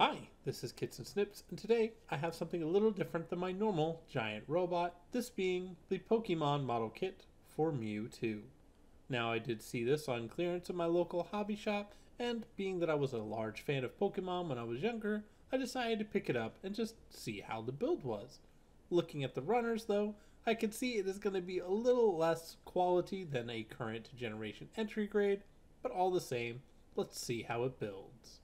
Hi, this is Kits and Snips, and today I have something a little different than my normal giant robot, this being the Pokemon model kit for Mewtwo. Now, I did see this on clearance at my local hobby shop, and being that I was a large fan of Pokemon when I was younger, I decided to pick it up and just see how the build was. Looking at the runners, though, I can see it is going to be a little less quality than a current generation entry grade, but all the same, let's see how it builds.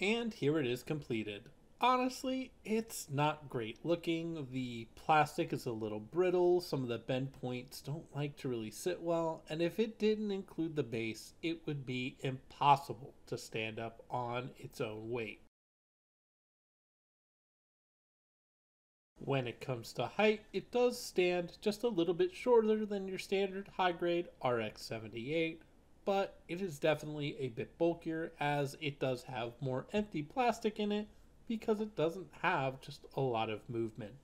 And here it is completed. Honestly, it's not great looking. The plastic is a little brittle, some of the bend points don't like to really sit well, and if it didn't include the base, it would be impossible to stand up on its own weight. When it comes to height, it does stand just a little bit shorter than your standard high grade RX-78, but it is definitely a bit bulkier as it does have more empty plastic in it because it doesn't have just a lot of movement.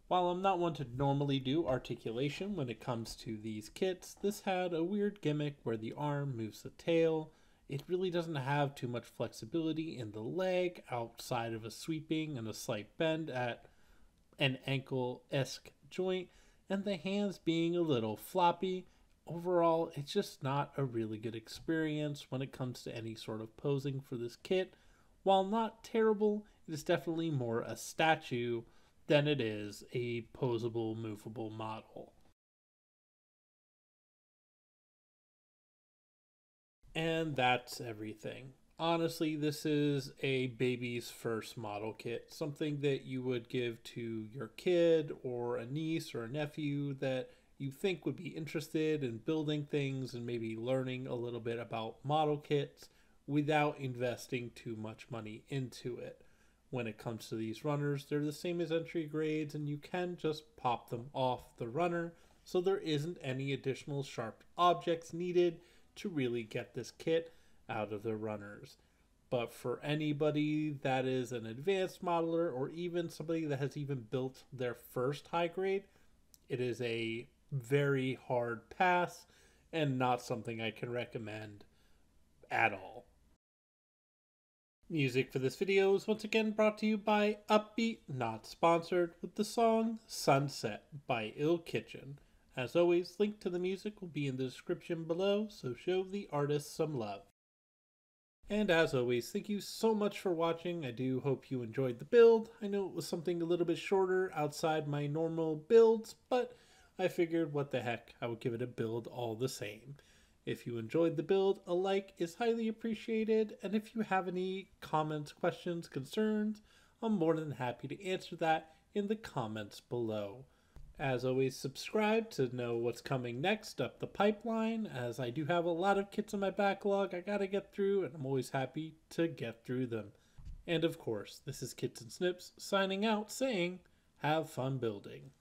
While I'm not one to normally do articulation when it comes to these kits, this had a weird gimmick where the arm moves the tail. It really doesn't have too much flexibility in the leg outside of a sweeping and a slight bend at an ankle-esque joint, and the hands being a little floppy. Overall, it's just not a really good experience when it comes to any sort of posing for this kit. While not terrible, it is definitely more a statue than it is a posable, movable model. And that's everything. Honestly, this is a baby's first model kit, something that you would give to your kid or a niece or a nephew that you think would be interested in building things and maybe learning a little bit about model kits without investing too much money into it. When it comes to these runners, they're the same as entry grades and you can just pop them off the runner, so there isn't any additional sharp objects needed to really get this kit out of the runners. But for anybody that is an advanced modeler or even somebody that has even built their first high grade, it is a very hard pass and not something I can recommend at all. Music for this video is once again brought to you by Upbeat, not sponsored, with the song Sunset by Ill Kitchen. As always, link to the music will be in the description below, so show the artist some love. And as always, thank you so much for watching. I do hope you enjoyed the build. I know it was something a little bit shorter outside my normal builds, but I figured what the heck, I would give it a build all the same. If you enjoyed the build, a like is highly appreciated, and if you have any comments, questions, concerns, I'm more than happy to answer that in the comments below. As always, subscribe to know what's coming next up the pipeline, as I do have a lot of kits in my backlog I gotta get through, and I'm always happy to get through them. And of course, this is Kits and Snips signing out saying, have fun building.